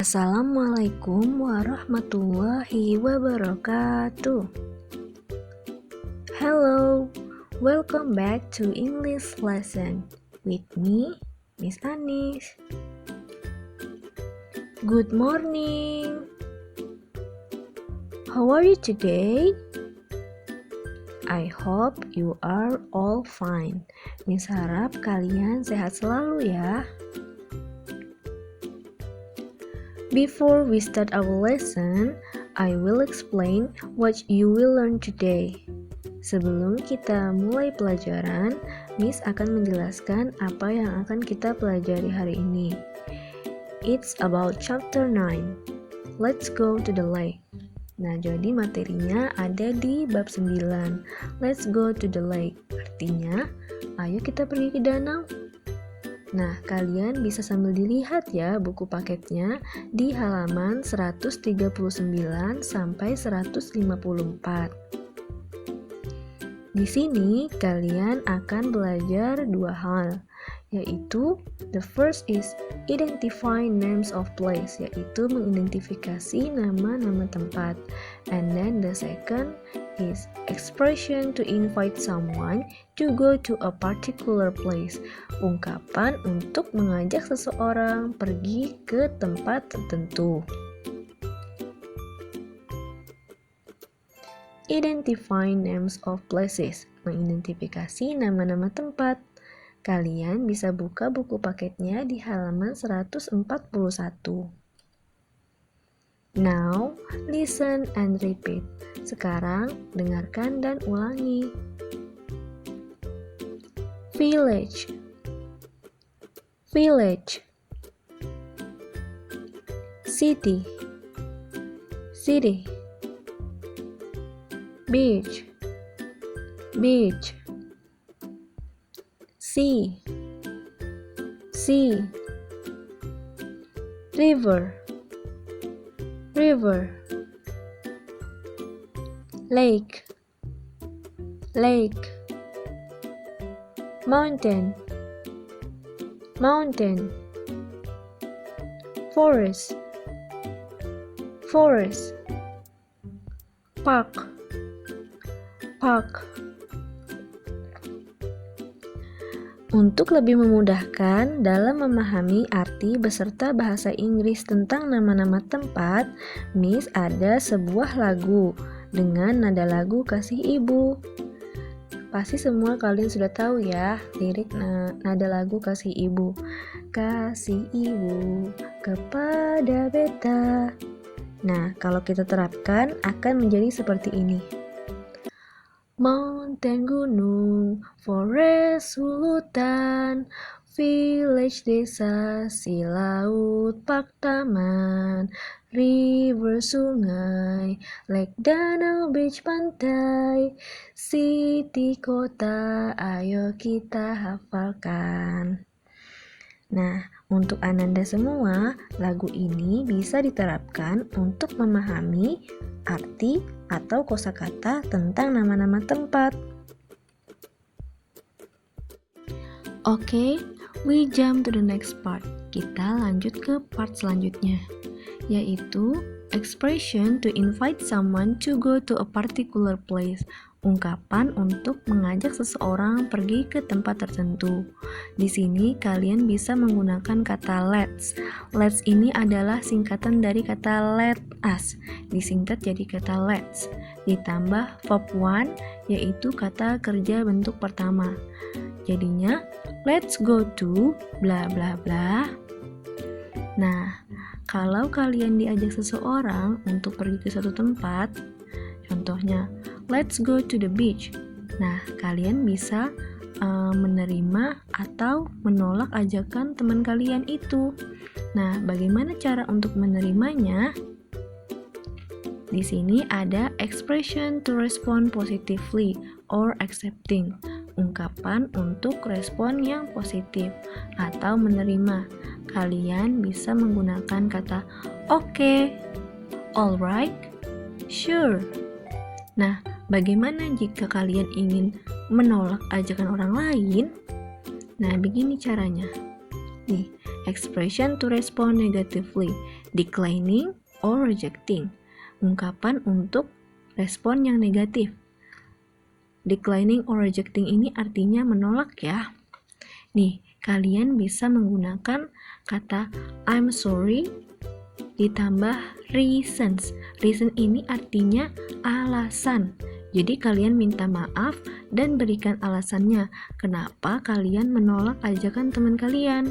Assalamualaikum warahmatullahi wabarakatuh. Hello, welcome back to English lesson with me, Miss Anis. Good morning. How are you today? I hope you are all fine. Miss harap kalian sehat selalu ya. Before we start our lesson, I will explain what you will learn today. Sebelum kita mulai pelajaran, Miss akan menjelaskan apa yang akan kita pelajari hari ini. It's about chapter 9. Let's go to the lake. Nah, jadi materinya ada di bab 9. Let's go to the lake. Artinya, ayo kita pergi ke danau. Nah, kalian bisa sambil dilihat ya buku paketnya di halaman 139 sampai 154. Di sini kalian akan belajar dua hal, yaitu the first is identify names of place, yaitu mengidentifikasi nama-nama tempat. And then the second is expression to invite someone to go to a particular place, ungkapan untuk mengajak seseorang pergi ke tempat tertentu. Identify names of places, mengidentifikasi nama-nama tempat. Kalian bisa buka buku paketnya di halaman 141. Now, listen and repeat. Sekarang, dengarkan dan ulangi. Village, village. City, city. Beach, beach. Sea, sea. River, river. Lake, lake. Mountain, mountain. Forest, forest. Park, park. Untuk lebih memudahkan dalam memahami arti beserta bahasa Inggris tentang nama-nama tempat, Miss ada sebuah lagu dengan nada lagu Kasih Ibu. Pasti semua kalian sudah tahu ya lirik nada lagu Kasih Ibu. Kasih Ibu kepada beta. Nah, kalau kita terapkan akan menjadi seperti ini. Mountain, gunung, forest, hutan, village, desa, si laut, park, taman, river, sungai, lake, danau, beach, pantai, city, kota, ayo kita hafalkan. Nah, untuk Ananda semua, lagu ini bisa diterapkan untuk memahami arti atau kosakata tentang nama-nama tempat. Oke, we jump to the next part. Kita lanjut ke part selanjutnya, yaitu expression to invite someone to go to a particular place. Ungkapan untuk mengajak seseorang pergi ke tempat tertentu. Di sini kalian bisa menggunakan kata let's. Let's ini adalah singkatan dari kata let us, disingkat jadi kata let's. Ditambah verb one, yaitu kata kerja bentuk pertama. Jadinya let's go to bla bla bla. Nah, kalau kalian diajak seseorang untuk pergi ke suatu tempat, contohnya let's go to the beach. Nah, kalian bisa menerima atau menolak ajakan teman kalian itu. Nah, bagaimana cara untuk menerimanya? Di sini ada expression to respond positively or accepting. Ungkapan untuk respon yang positif atau menerima. Kalian bisa menggunakan kata okay, alright, sure. Nah, bagaimana jika kalian ingin menolak ajakan orang lain? Nah, begini caranya. Nih, expression to respond negatively, declining or rejecting. Ungkapan untuk respon yang negatif. Declining or rejecting ini artinya menolak ya. Nih, kalian bisa menggunakan kata I'm sorry ditambah reasons. Reason ini artinya alasan. Jadi kalian minta maaf dan berikan alasannya kenapa kalian menolak ajakan teman kalian.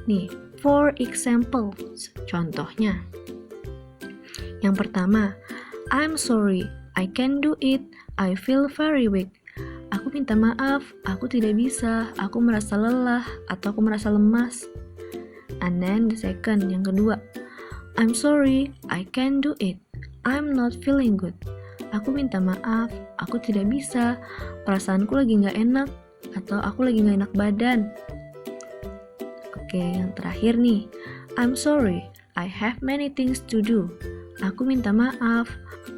Nih, for example, contohnya. Yang pertama, I'm sorry, I can't do it, I feel very weak. Aku minta maaf, aku tidak bisa, aku merasa lelah, atau aku merasa lemas. And then the second, yang kedua, I'm sorry, I can't do it, I'm not feeling good. Aku minta maaf, aku tidak bisa, perasaanku lagi gak enak, atau aku lagi gak enak badan. Oke, yang terakhir nih, I'm sorry, I have many things to do. Aku minta maaf,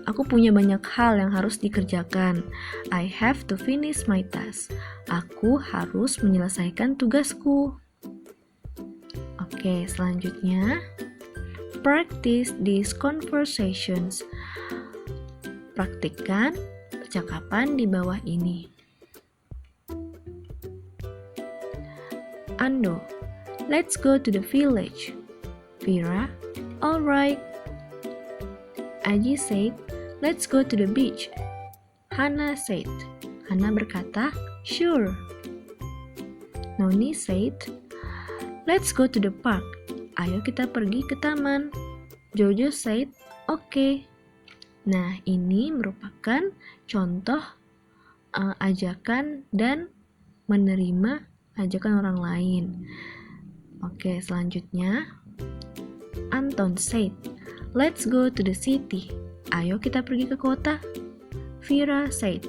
aku punya banyak hal yang harus dikerjakan. I have to finish my task. Aku harus menyelesaikan tugasku. Oke, selanjutnya, practice these conversations. Praktikkan percakapan di bawah ini. Ando, let's go to the village. Vera, alright. Aji said, let's go to the beach. Hannah said. Hannah berkata, sure. Noni said, let's go to the park. Ayo kita pergi ke taman. Jojo said, okay. Nah, ini merupakan contoh ajakan dan menerima ajakan orang lain. Oke, selanjutnya Anton said, let's go to the city. Ayo kita pergi ke kota. Vera said,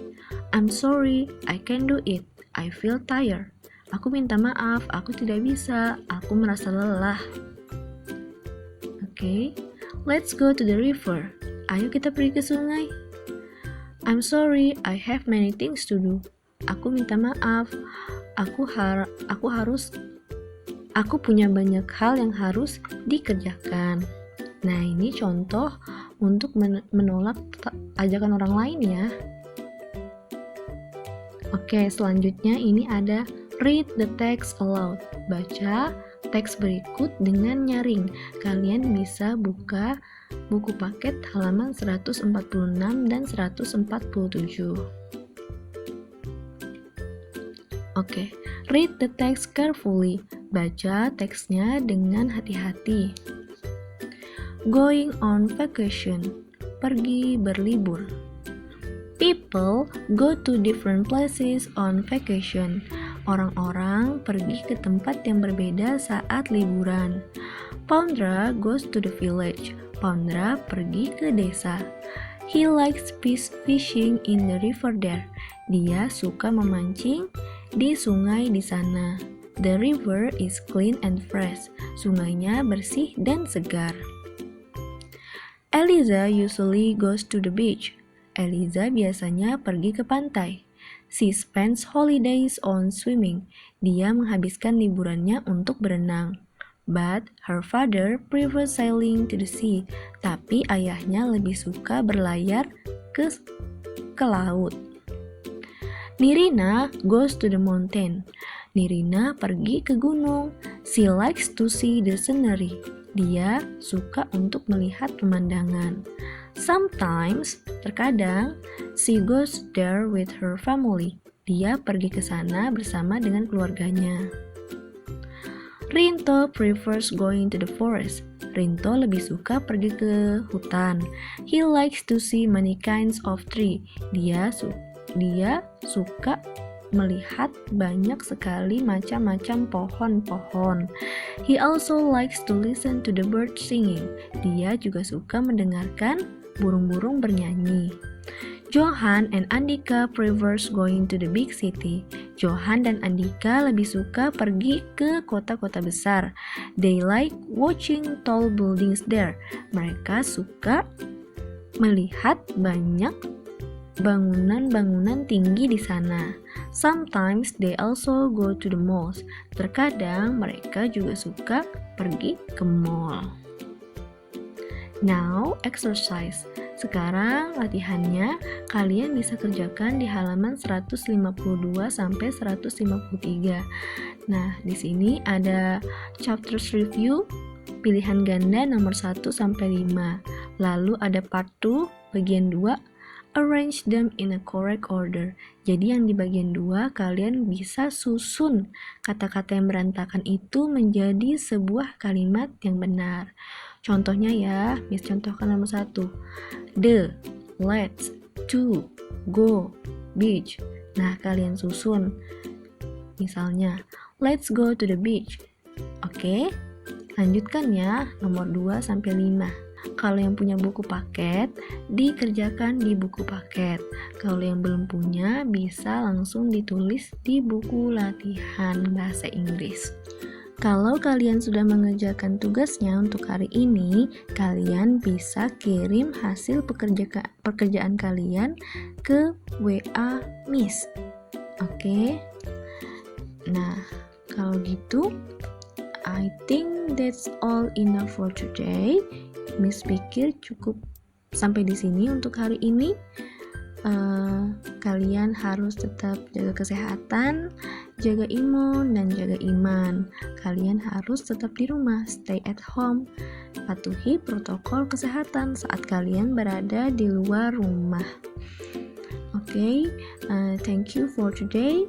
I'm sorry, I can't do it. I feel tired. Aku minta maaf, aku tidak bisa. Aku merasa lelah. Oke, let's go to the river. Ayo kita pergi ke sungai. I'm sorry, I have many things to do. Aku minta maaf. Aku punya banyak hal yang harus dikerjakan. Nah, ini contoh untuk menolak ajakan orang lain ya. Oke, selanjutnya ini ada read the text aloud. Baca teks berikut dengan nyaring. Kalian bisa buka buku paket halaman 146 dan 147. Oke, read the text carefully. Baca teksnya dengan hati-hati. Going on vacation, pergi berlibur. People go to different places on vacation. Orang-orang pergi ke tempat yang berbeda saat liburan. Poundra goes to the village. Poundra pergi ke desa. He likes fishing in the river there. Dia suka memancing di sungai di sana. The river is clean and fresh. Sungainya bersih dan segar. Eliza usually goes to the beach. Eliza biasanya pergi ke pantai. She spends holidays on swimming. Dia menghabiskan liburannya untuk berenang. But her father prefers sailing to the sea. Tapi ayahnya lebih suka berlayar ke laut. Nirina goes to the mountain. Nirina pergi ke gunung. She likes to see the scenery. Dia suka untuk melihat pemandangan. Sometimes, terkadang, she goes there with her family. Dia pergi ke sana bersama dengan keluarganya. Rinto prefers going to the forest. Rinto lebih suka pergi ke hutan. He likes to see many kinds of tree. Dia suka melihat banyak sekali macam-macam pohon-pohon. He also likes to listen to the birds singing. Dia juga suka mendengarkan burung-burung bernyanyi. Johan and Andika prefers going to the big city. Johan dan Andika lebih suka pergi ke kota-kota besar. They like watching tall buildings there. Mereka suka melihat banyak bangunan-bangunan tinggi di sana. Sometimes they also go to the malls. Terkadang mereka juga suka pergi ke mall. Now, exercise. Sekarang latihannya kalian bisa kerjakan di halaman 152 sampai 153. Nah, di sini ada chapters review, pilihan ganda nomor 1 sampai 5. Lalu ada part 2, bagian 2, arrange them in a correct order. Jadi yang di bagian 2 kalian bisa susun kata-kata yang berantakan itu menjadi sebuah kalimat yang benar. Contohnya ya, Miss contohkan nomor 1. The, let's, to, go, beach. Nah, kalian susun. Misalnya, let's go to the beach. Oke, lanjutkan ya, nomor 2 sampai 5. Kalau yang punya buku paket, dikerjakan di buku paket. Kalau yang belum punya, bisa langsung ditulis di buku latihan bahasa Inggris. Kalau kalian sudah mengerjakan tugasnya untuk hari ini, kalian bisa kirim hasil pekerjaan kalian ke WA Miss. Oke? Nah, kalau gitu, I think that's all enough for today. Miss pikir cukup sampai di sini untuk hari ini. Kalian harus tetap jaga kesehatan, jaga imun, dan jaga iman. Kalian harus tetap di rumah, stay at home. Patuhi protokol kesehatan saat kalian berada di luar rumah. Oke, thank you for today.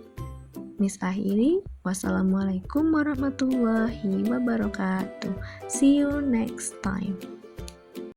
Miss akhiri. Wassalamualaikum warahmatullahi wabarakatuh. See you next time.